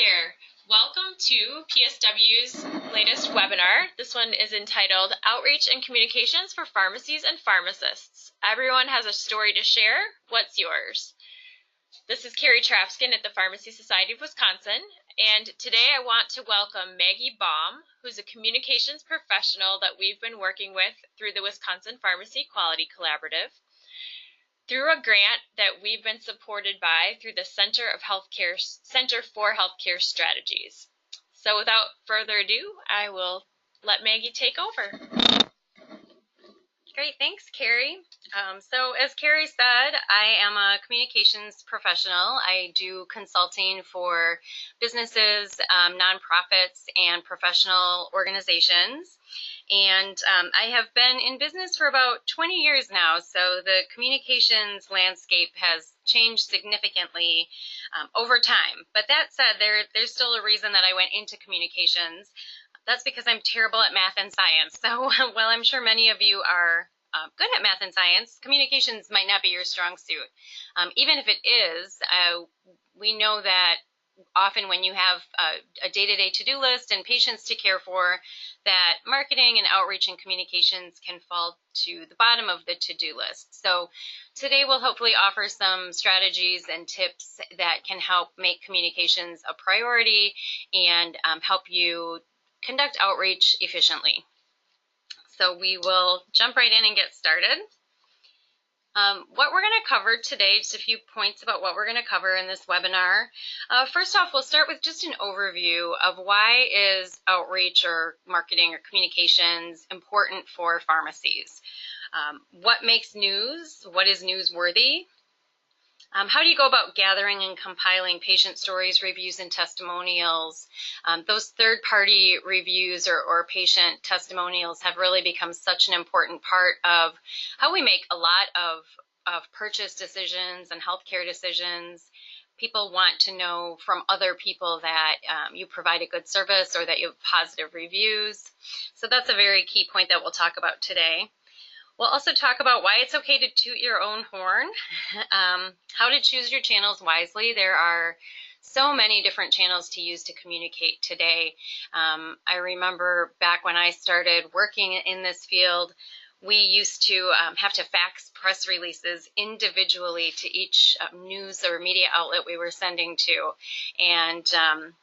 there. Welcome to PSW's latest webinar. This one is entitled Outreach and Communications for Pharmacies and Pharmacists. Everyone has a story to share. What's yours? This is Carrie Trafskin at the Pharmacy Society of Wisconsin, and today I want to welcome Maggie Baum, who's a communications professional that we've been working with through the Wisconsin Pharmacy Quality Collaborative, through a grant that we've been supported by through the Center for Healthcare Strategies. So without further ado, I will let Maggie take over. Great, thanks, Carrie. So as Carrie said, I am a communications professional. I do consulting for businesses, nonprofits, and professional organizations. And I have been in business for about 20 years now, so the communications landscape has changed significantly over time. But that said, there's still a reason that I went into communications. That's because I'm terrible at math and science. So while I'm sure many of you are good at math and science, communications might not be your strong suit. Even if it is, we know that often when you have a day-to-day to-do list and patients to care for, that marketing and outreach and communications can fall to the bottom of the to-do list. So today we'll hopefully offer some strategies and tips that can help make communications a priority and help you conduct outreach efficiently. So we will jump right in and get started. What we're going to cover today, just a few points about what we're going to cover in this webinar. First off, we'll start with just an overview of why is outreach or marketing or communications important for pharmacies. What makes news? What is newsworthy? How do you go about gathering and compiling patient stories, reviews, and testimonials? Those third-party reviews or patient testimonials have really become such an important part of how we make a lot of purchase decisions and healthcare decisions. People want to know from other people that you provide a good service or that you have positive reviews. So that's a very key point that we'll talk about today. We'll also talk about why it's okay to toot your own horn, how to choose your channels wisely. There are so many different channels to use to communicate today. I remember back when I started working in this field, we used to have to fax press releases individually to each news or media outlet we were sending to. And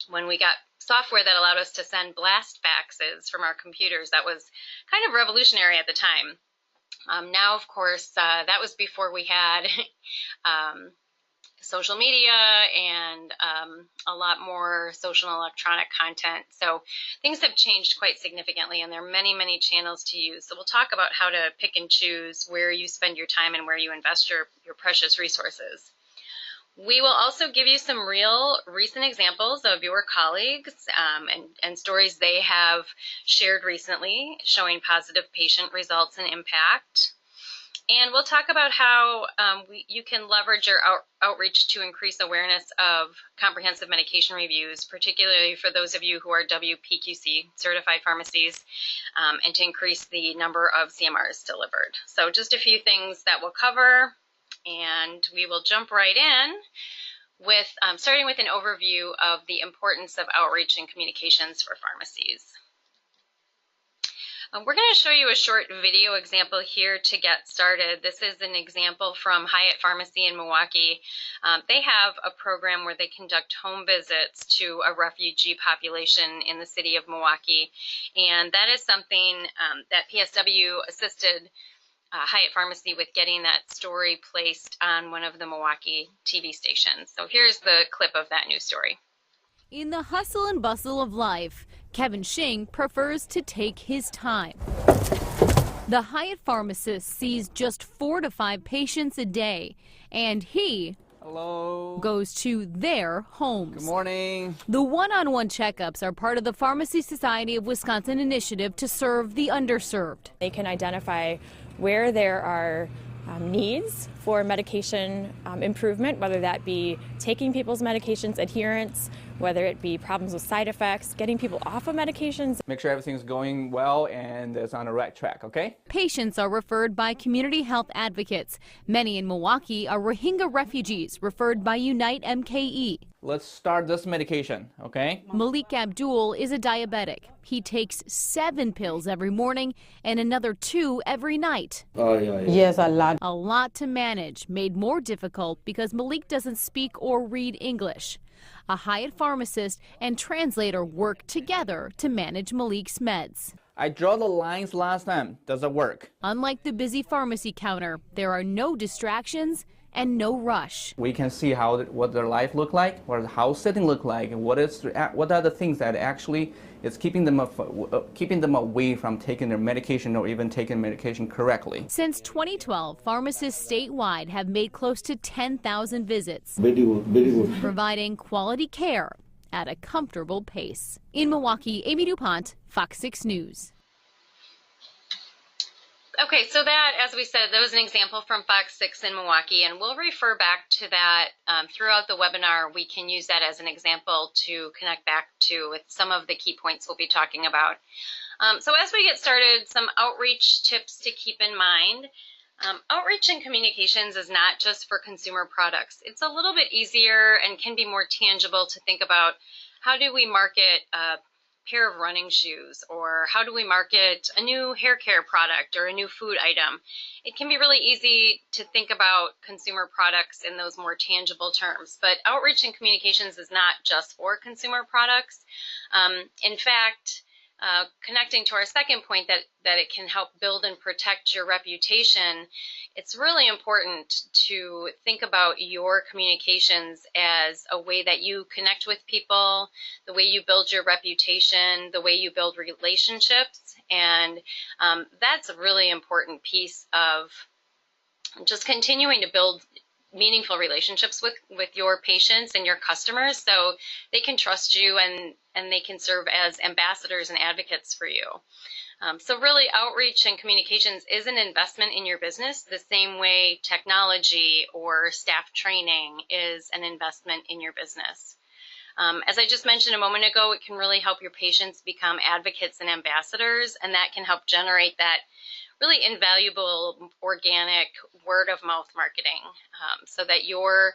when we got software that allowed us to send blast faxes from our computers, that was kind of revolutionary at the time. Now, of course, that was before we had social media and a lot more social and electronic content. So things have changed quite significantly, and there are many, many channels to use. So we'll talk about how to pick and choose where you spend your time and where you invest your precious resources. We will also give you some real recent examples of your colleagues and stories they have shared recently showing positive patient results and impact. And we'll talk about how you can leverage your outreach to increase awareness of comprehensive medication reviews, particularly for those of you who are WPQC certified pharmacies, and to increase the number of CMRs delivered. So just a few things that we'll cover. And we will jump right in with starting with an overview of the importance of outreach and communications for pharmacies. We're going to show you a short video example here to get started. This is an example from Hyatt Pharmacy in Milwaukee. They have a program where they conduct home visits to a refugee population in the city of Milwaukee. And that is something that PSW assisted Hyatt Pharmacy with getting that story placed on one of the Milwaukee TV stations. So here's the clip of that news story. In the hustle and bustle of life, Kevin Shing prefers to take his time. The Hyatt pharmacist sees just 4 to 5 patients a day, and he goes to their homes. Good morning. The one-on-one checkups are part of the Pharmacy Society of Wisconsin initiative to serve the underserved. They can identify where there are needs for medication improvement, whether that be taking people's medications, adherence, whether it be problems with side effects, getting people off of medications. Make sure everything's going well and it's on the right track, okay? Patients are referred by community health advocates. Many in Milwaukee are Rohingya refugees referred by Unite MKE. Let's start this medication, okay? Malik Abdul is a diabetic. He takes 7 pills every morning and another 2 every night. Yes, a lot. A lot to manage, made more difficult because Malik doesn't speak or read English. A Hyatt pharmacist and translator work together to manage Malik's meds. I draw the lines last time. Does it work? Unlike the busy pharmacy counter, there are no distractions and no rush. We can see what their life look like, what the house setting look like, and what are the things that actually is keeping them away from taking their medication or even taking medication correctly. Since 2012, pharmacists statewide have made close to 10,000 visits, Very good, very good. providing quality care at a comfortable pace. In Milwaukee, Amy DuPont, Fox 6 News. Okay, so that, as we said, that was an example from Fox 6 in Milwaukee, and we'll refer back to that throughout the webinar. We can use that as an example to connect back to with some of the key points we'll be talking about. So as we get started, some outreach tips to keep in mind. Outreach and communications is not just for consumer products. It's a little bit easier and can be more tangible to think about how do we market a pair of running shoes, or how do we market a new hair care product or a new food item. It can be really easy to think about consumer products in those more tangible terms, but outreach and communications is not just for consumer products. In fact, connecting to our second point that it can help build and protect your reputation, it's really important to think about your communications as a way that you connect with people, the way you build your reputation, the way you build relationships, and that's a really important piece of just continuing to build meaningful relationships with your patients and your customers so they can trust you and they can serve as ambassadors and advocates for you. So really, outreach and communications is an investment in your business the same way technology or staff training is an investment in your business. As I just mentioned a moment ago, it can really help your patients become advocates and ambassadors, and that can help generate that really invaluable organic word-of-mouth marketing so that your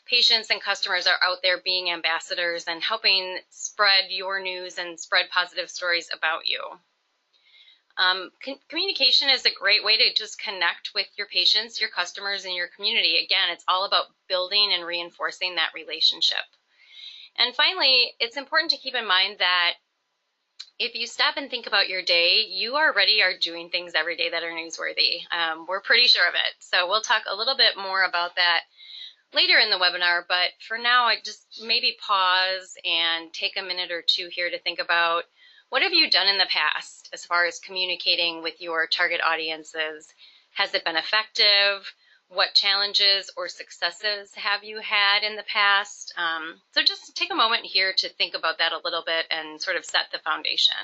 patients and customers are out there being ambassadors and helping spread your news and spread positive stories about you. Communication is a great way to just connect with your patients, your customers, and your community. Again, it's all about building and reinforcing that relationship. And finally, it's important to keep in mind that if you stop and think about your day, you already are doing things every day that are newsworthy. We're pretty sure of it. So we'll talk a little bit more about that later in the webinar, but for now, I just maybe pause and take a minute or two here to think about what have you done in the past as far as communicating with your target audiences? Has it been effective? What challenges or successes have you had in the past? So just take a moment here to think about that a little bit and sort of set the foundation.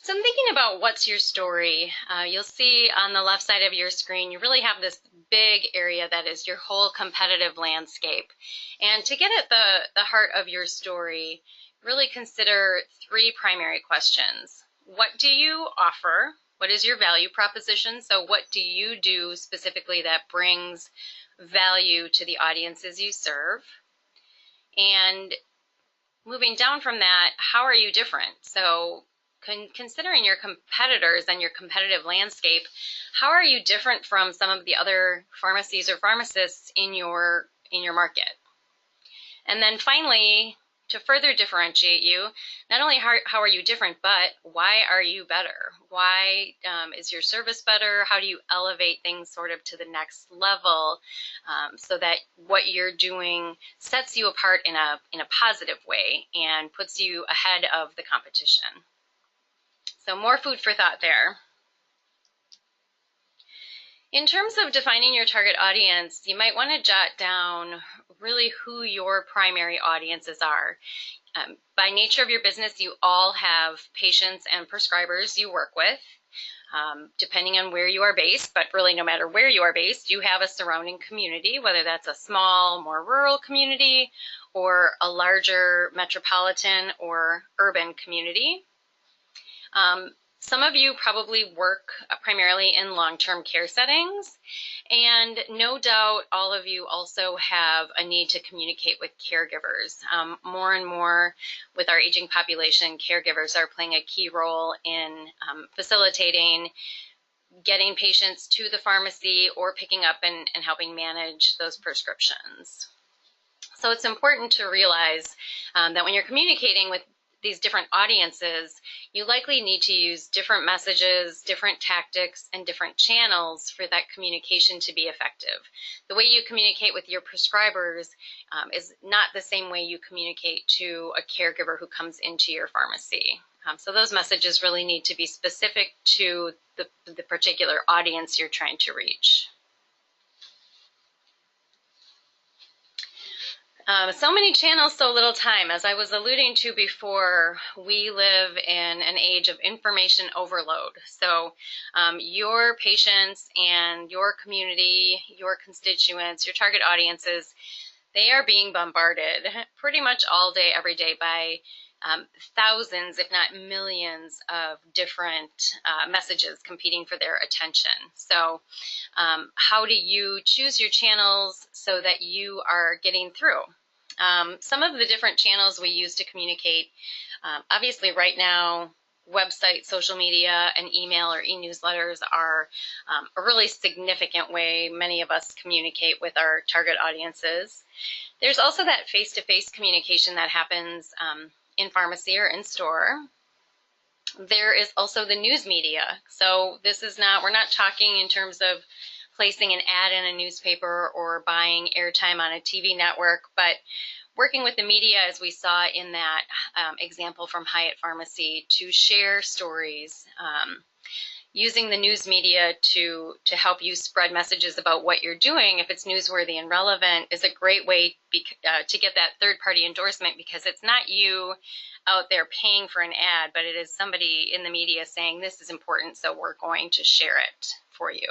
So I'm thinking about what's your story. You'll see on the left side of your screen, you really have this big area that is your whole competitive landscape. And to get at the heart of your story, really consider 3 primary questions. What do you offer? What is your value proposition? So what do you do specifically that brings value to the audiences you serve? And moving down from that, how are you different? So considering your competitors and your competitive landscape, how are you different from some of the other pharmacies or pharmacists in your market? And then finally, to further differentiate you, not only how are you different, but why are you better? Why is your service better? How do you elevate things sort of to the next level so that what you're doing sets you apart in a positive way and puts you ahead of the competition? So more food for thought there. In terms of defining your target audience, you might want to jot down really who your primary audiences are. By nature of your business, you all have patients and prescribers you work with. Depending on where you are based, but really no matter where you are based, you have a surrounding community, whether that's a small, more rural community or a larger metropolitan or urban community. Some of you probably work primarily in long-term care settings, and no doubt all of you also have a need to communicate with caregivers. More and more with our aging population, caregivers are playing a key role in facilitating getting patients to the pharmacy or picking up and helping manage those prescriptions. So it's important to realize that when you're communicating with these different audiences, you likely need to use different messages, different tactics, and different channels for that communication to be effective. The way you communicate with your prescribers is not the same way you communicate to a caregiver who comes into your pharmacy. So those messages really need to be specific to the particular audience you're trying to reach. So many channels, so little time. As I was alluding to before, we live in an age of information overload. So your patients and your community, your constituents, your target audiences, they are being bombarded pretty much all day, every day by thousands, if not millions, of different messages competing for their attention. So how do you choose your channels so that you are getting through? Some of the different channels we use to communicate, obviously right now, website, social media, and email or e-newsletters are a really significant way many of us communicate with our target audiences. There's also that face-to-face communication that happens in pharmacy or in store. There is also the news media. So this is not, we're not talking in terms of placing an ad in a newspaper or buying airtime on a TV network, but working with the media, as we saw in that example from Hyatt Pharmacy, to share stories, using the news media to help you spread messages about what you're doing, if it's newsworthy and relevant, is a great way to get that third-party endorsement, because it's not you out there paying for an ad, but it is somebody in the media saying, this is important, so we're going to share it for you.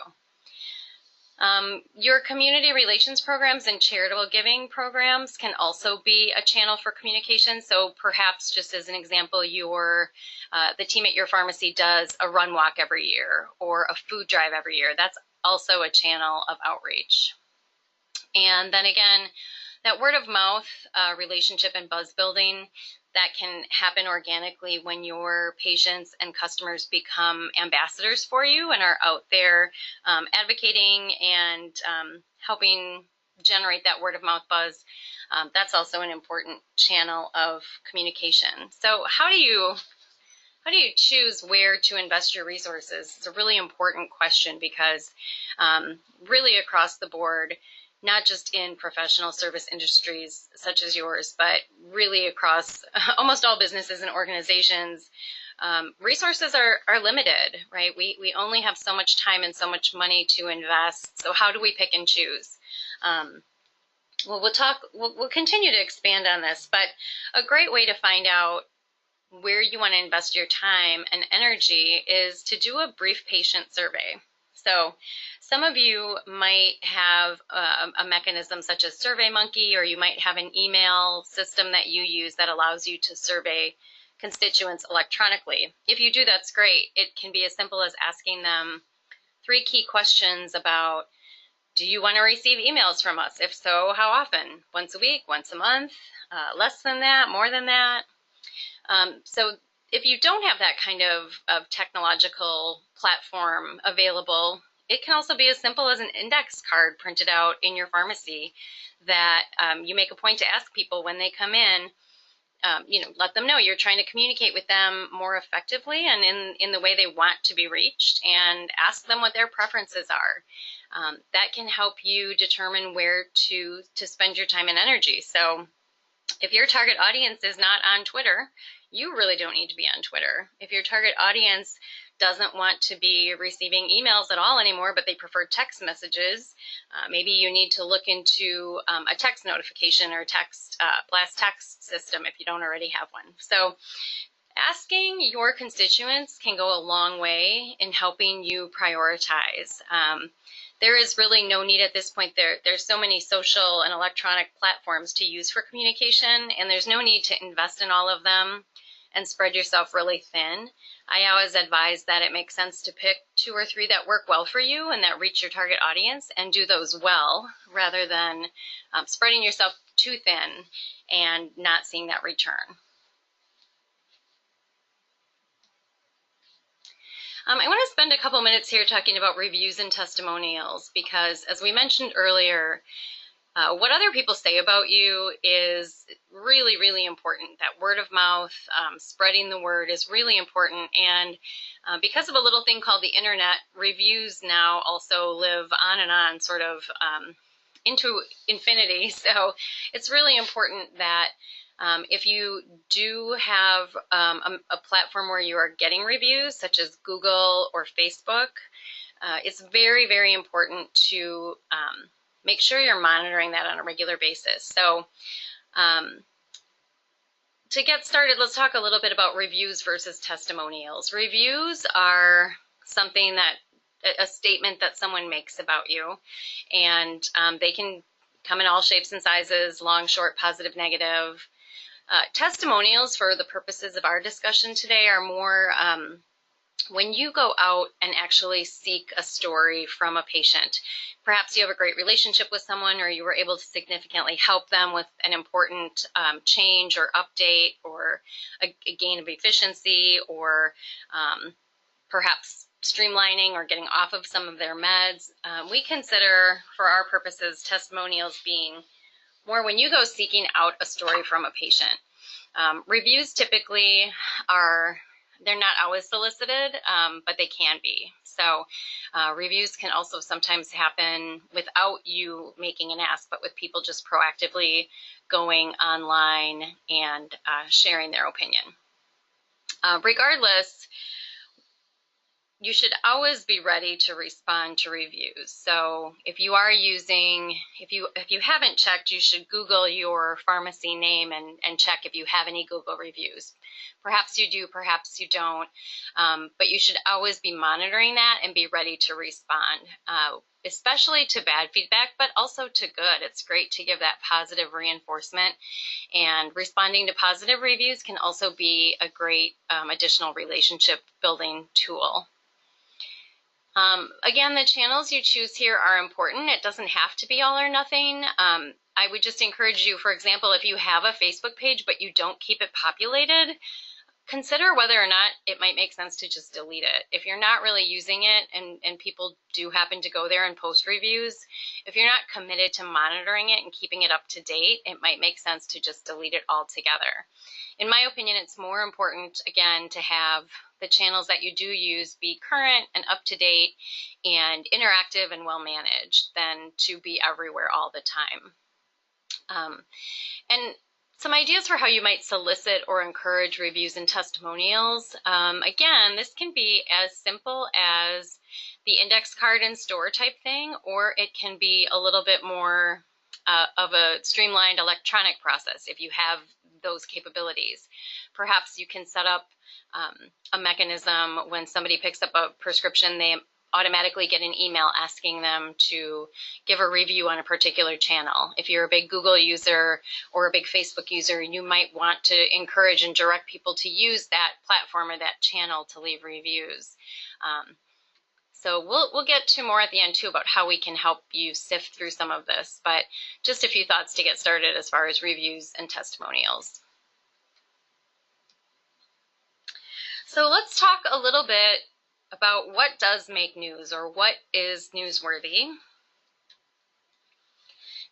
Your community relations programs and charitable giving programs can also be a channel for communication. So perhaps, just as an example, the team at your pharmacy does a run walk every year or a food drive every year. That's also a channel of outreach. And then again, that word of mouth relationship and buzz building, that can happen organically when your patients and customers become ambassadors for you and are out there advocating and helping generate that word of mouth buzz. That's also an important channel of communication. So how do you choose where to invest your resources? It's a really important question, because really across the board, not just in professional service industries such as yours, but really across almost all businesses and organizations, resources are limited, right? We only have so much time and so much money to invest. So how do we pick and choose? Well, we'll continue to expand on this, but a great way to find out where you want to invest your time and energy is to do a brief patient survey. So some of you might have a mechanism such as SurveyMonkey, or you might have an email system that you use that allows you to survey constituents electronically. If you do, that's great. It can be as simple as asking them 3 key questions about, do you want to receive emails from us? If so, how often? Once a week, once a month, less than that, more than that? So if you don't have that kind of technological platform available, it can also be as simple as an index card printed out in your pharmacy that you make a point to ask people when they come in. Let them know you're trying to communicate with them more effectively and in the way they want to be reached, and ask them what their preferences are. That can help you determine where to spend your time and energy. So if your target audience is not on Twitter, you really don't need to be on Twitter. If your target audience doesn't want to be receiving emails at all anymore, but they prefer text messages. Maybe you need to look into a text notification or text blast text system if you don't already have one. So asking your constituents can go a long way in helping you prioritize. There is really no need at this point. There's so many social and electronic platforms to use for communication, and there's no need to invest in all of them and spread yourself really thin. I always advise that it makes sense to pick 2 or 3 that work well for you and that reach your target audience and do those well, rather than spreading yourself too thin and not seeing that return. I want to spend a couple minutes here talking about reviews and testimonials because, as we mentioned earlier, what other people say about you is really, really important. That word of mouth, spreading the word is really important. And because of a little thing called the internet, reviews now also live on and on, sort of into infinity. So it's really important that if you do have a platform where you are getting reviews, such as Google or Facebook, it's very, very important to make sure you're monitoring that on a regular basis. So to get started, let's talk a little bit about reviews versus testimonials. Reviews are something that, a statement that someone makes about you, and they can come in all shapes and sizes, long, short, positive, negative. Testimonials, for the purposes of our discussion today, are more when you go out and actually seek a story from a patient. Perhaps you have a great relationship with someone, or you were able to significantly help them with an important change or update, or a gain of efficiency, or perhaps streamlining or getting off of some of their meds. We consider, for our purposes, testimonials being more when you go seeking out a story from a patient. Reviews typically they're not always solicited, but they can be. So reviews can also sometimes happen without you making an ask, but with people just proactively going online and sharing their opinion. Regardless, you should always be ready to respond to reviews. So if you are using, if you haven't checked, you should Google your pharmacy name and check if you have any Google reviews. Perhaps you do, perhaps you don't, but you should always be monitoring that and be ready to respond, especially to bad feedback, but also to good. It's great to give that positive reinforcement, and responding to positive reviews can also be a great additional relationship building tool. Again, the channels you choose here are important. It doesn't have to be all or nothing. I would just encourage you, for example, if you have a Facebook page but you don't keep it populated, consider whether or not it might make sense to just delete it. If you're not really using it and people do happen to go there and post reviews, if you're not committed to monitoring it and keeping it up to date, it might make sense to just delete it altogether. In my opinion, it's more important, again, to have the channels that you do use be current and up to date and interactive and well managed than to be everywhere all the time. And some ideas for how you might solicit or encourage reviews and testimonials. Again, this can be as simple as the index card in store type thing, or it can be a little bit more of a streamlined electronic process if you have those capabilities. Perhaps you can set up a mechanism when somebody picks up a prescription, they automatically get an email asking them to give a review on a particular channel. If you're a big Google user or a big Facebook user, you might want to encourage and direct people to use that platform or that channel to leave reviews. So we'll get to more at the end too about how we can help you sift through some of this, but just a few thoughts to get started as far as reviews and testimonials. So let's talk a little bit about what does make news, or what is newsworthy.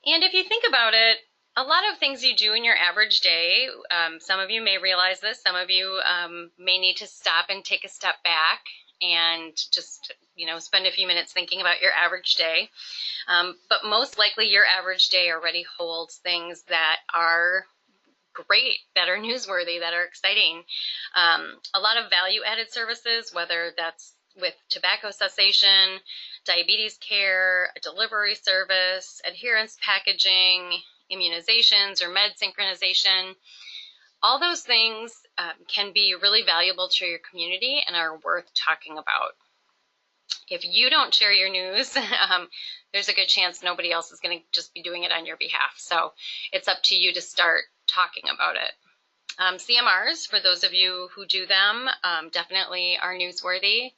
And if you think about it, a lot of things you do in your average day, some of you may realize this, some of you may need to stop and take a step back and just, spend a few minutes thinking about your average day. But most likely your average day already holds things that are great, that are newsworthy, that are exciting. A lot of value-added services, whether that's with tobacco cessation, diabetes care, a delivery service, adherence packaging, immunizations or med synchronization. All those things can be really valuable to your community and are worth talking about. If you don't share your news, there's a good chance nobody else is going to just be doing it on your behalf. So it's up to you to start talking about it. CMRs, for those of you who do them, definitely are newsworthy,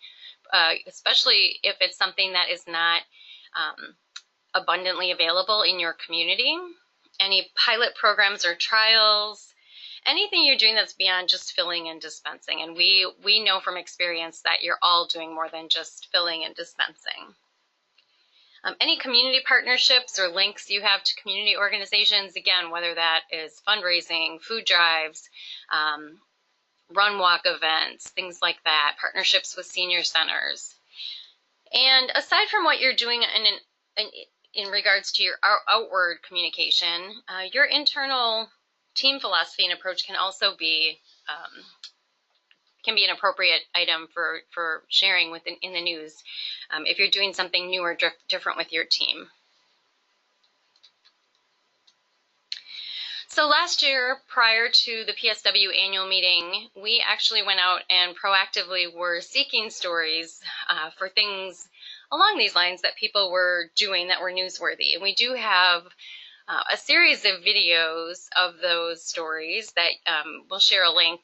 especially if it's something that is not abundantly available in your community. Any pilot programs or trials, anything you're doing that's beyond just filling and dispensing. And we know from experience that you're all doing more than just filling and dispensing. Any community partnerships or links you have to community organizations, again, whether that is fundraising, food drives, run walk events, things like that, partnerships with senior centers. And aside from what you're doing in regards to your outward communication, your internal team philosophy and approach can also be an appropriate item for sharing in the news if you're doing something new or different with your team. So last year, prior to the PSW annual meeting, we actually went out and proactively were seeking stories for things along these lines that people were doing that were newsworthy. And we do have a series of videos of those stories that we'll share a link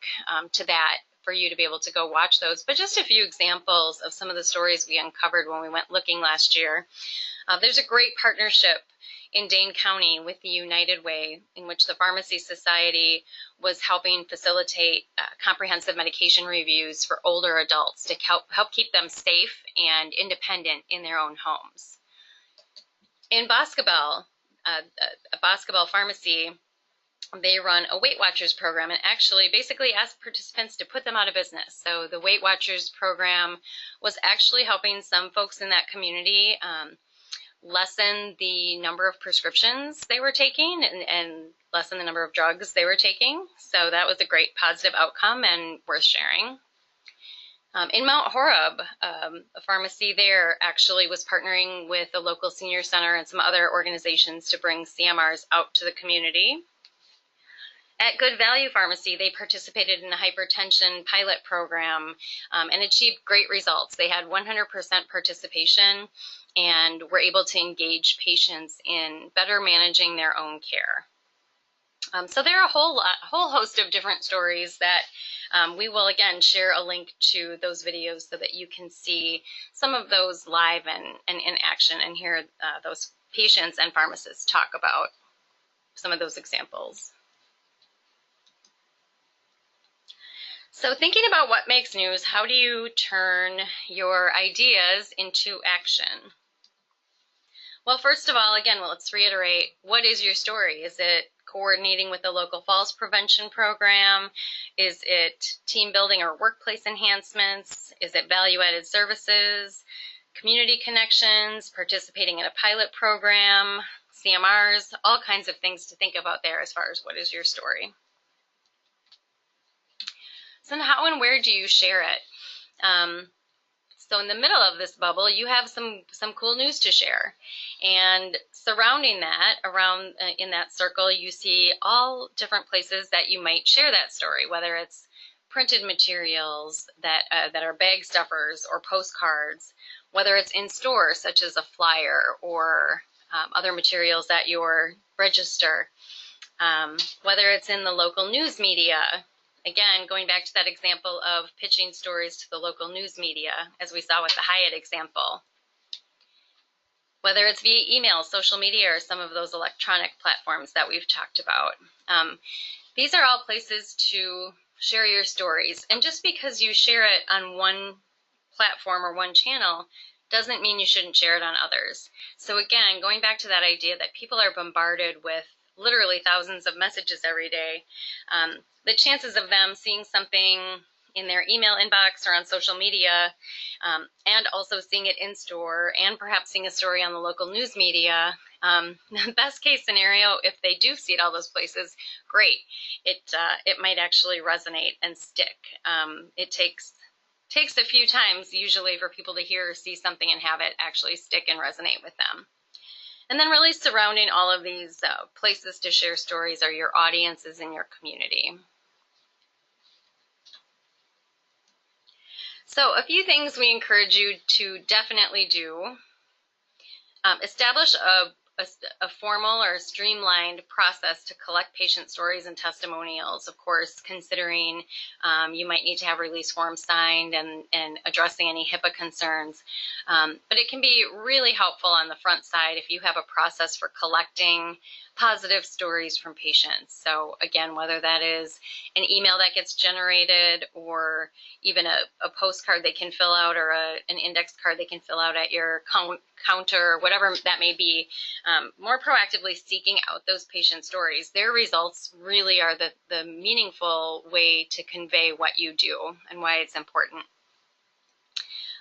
to that for you to be able to go watch those. But just a few examples of some of the stories we uncovered when we went looking last year. There's a great partnership in Dane County with the United Way, in which the Pharmacy Society was helping facilitate comprehensive medication reviews for older adults to help keep them safe and independent in their own homes. In Boscobel, a Boscobel pharmacy, they run a Weight Watchers program and actually basically ask participants to put them out of business. So the Weight Watchers program was actually helping some folks in that community lessen the number of prescriptions they were taking and lessen the number of drugs they were taking. So that was a great positive outcome and worth sharing. In Mount Horeb, a pharmacy there actually was partnering with a local senior center and some other organizations to bring CMRs out to the community. At Good Value Pharmacy, they participated in a hypertension pilot program and achieved great results. They had 100% participation and were able to engage patients in better managing their own care. So there are a whole host of different stories that we will again share a link to those videos so that you can see some of those live and in action and hear those patients and pharmacists talk about some of those examples. So thinking about what makes news, how do you turn your ideas into action? Well, first of all, again, let's reiterate, what is your story? Is it coordinating with the local falls prevention program? Is it team building or workplace enhancements? Is it value-added services, community connections, participating in a pilot program, CMRs, all kinds of things to think about there as far as what is your story. So how and where do you share it? So in the middle of this bubble, you have some cool news to share. And surrounding that, around in that circle, you see all different places that you might share that story, whether it's printed materials that are bag stuffers or postcards, whether it's in store, such as a flyer or other materials at your register, whether it's in the local news media. Again, going back to that example of pitching stories to the local news media, as we saw with the Hyatt example. Whether it's via email, social media, or some of those electronic platforms that we've talked about. These are all places to share your stories. And just because you share it on one platform or one channel doesn't mean you shouldn't share it on others. So again, going back to that idea that people are bombarded with literally thousands of messages every day, the chances of them seeing something in their email inbox or on social media, and also seeing it in store, and perhaps seeing a story on the local news media, Best case scenario, if they do see it all those places, great. It might actually resonate and stick. It takes a few times usually for people to hear or see something and have it actually stick and resonate with them. And then really surrounding all of these places to share stories are your audiences in your community. So a few things we encourage you to definitely do. Establish a formal or streamlined process to collect patient stories and testimonials, of course, considering you might need to have release forms signed and addressing any HIPAA concerns. But it can be really helpful on the front side if you have a process for collecting positive stories from patients. So again, whether that is an email that gets generated or even a postcard they can fill out or an index card they can fill out at your counter, whatever that may be, more proactively seeking out those patient stories. Their results really are the meaningful way to convey what you do and why it's important.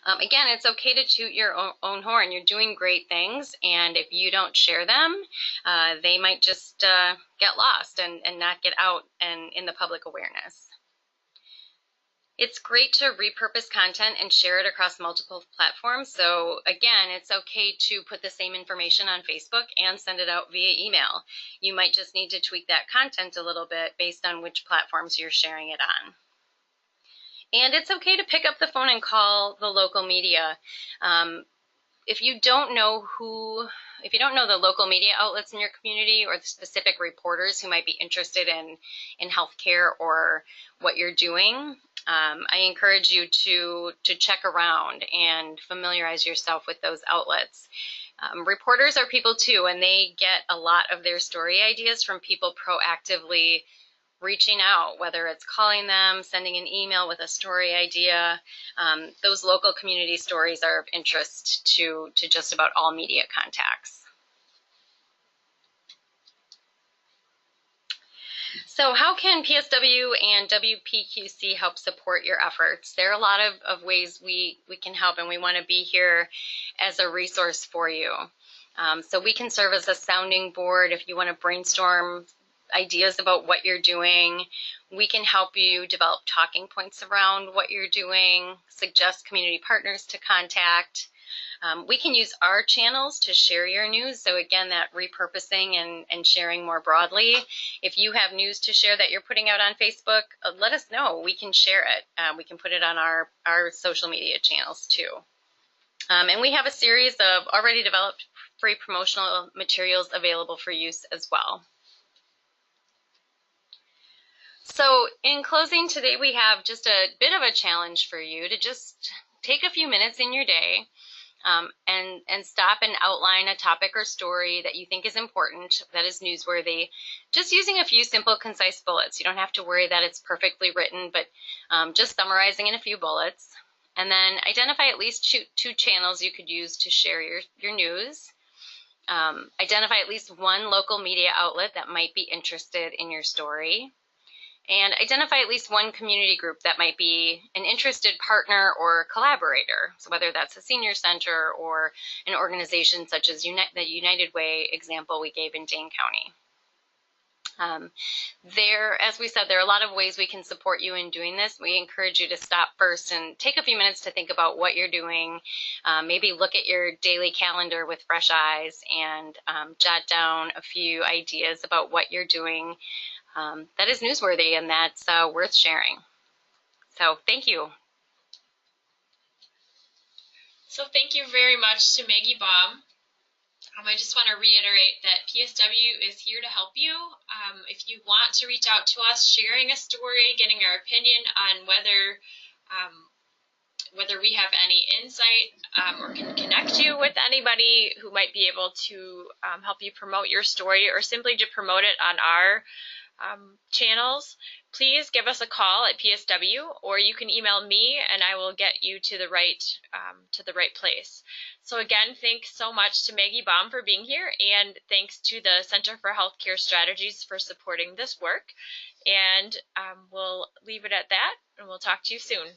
Again, it's okay to toot your own horn. You're doing great things, and if you don't share them, they might just get lost and not get out and in the public awareness. It's great to repurpose content and share it across multiple platforms. So again, it's okay to put the same information on Facebook and send it out via email. You might just need to tweak that content a little bit based on which platforms you're sharing it on. And it's okay to pick up the phone and call the local media. If you don't know the local media outlets in your community or the specific reporters who might be interested in healthcare or what you're doing, I encourage you to check around and familiarize yourself with those outlets. Reporters are people too, and they get a lot of their story ideas from people proactively reaching out, whether it's calling them, sending an email with a story idea. Those local community stories are of interest to just about all media contacts. So how can PSW and WPQC help support your efforts? There are a lot of ways we can help, and we want to be here as a resource for you. So we can serve as a sounding board if you want to brainstorm ideas about what you're doing. We can help you develop talking points around what you're doing, suggest community partners to contact. We can use our channels to share your news. So again, that repurposing and sharing more broadly. If you have news to share that you're putting out on Facebook, let us know. We can share it. We can put it on our social media channels too. And we have a series of already developed free promotional materials available for use as well. So in closing today, we have just a bit of a challenge for you to just take a few minutes in your day and stop and outline a topic or story that you think is important, that is newsworthy, just using a few simple, concise bullets. You don't have to worry that it's perfectly written, but just summarizing in a few bullets. And then identify at least two channels you could use to share your news. Identify at least one local media outlet that might be interested in your story. And identify at least one community group that might be an interested partner or collaborator. So whether that's a senior center or an organization such as the United Way example we gave in Dane County. As we said, there are a lot of ways we can support you in doing this. We encourage you to stop first and take a few minutes to think about what you're doing. Maybe look at your daily calendar with fresh eyes and jot down a few ideas about what you're doing that is newsworthy and that's worth sharing. So thank you. So thank you very much to Maggie Baum. I just want to reiterate that PSW is here to help you. If you want to reach out to us, sharing a story, getting our opinion on whether we have any insight or can connect you with anybody who might be able to help you promote your story or simply to promote it on our channels, please give us a call at PSW, or you can email me and I will get you to the right place. So again, thanks so much to Maggie Baum for being here, and thanks to the Center for Healthcare Strategies for supporting this work. And we'll leave it at that, and we'll talk to you soon.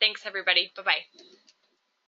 Thanks, everybody. Bye-bye.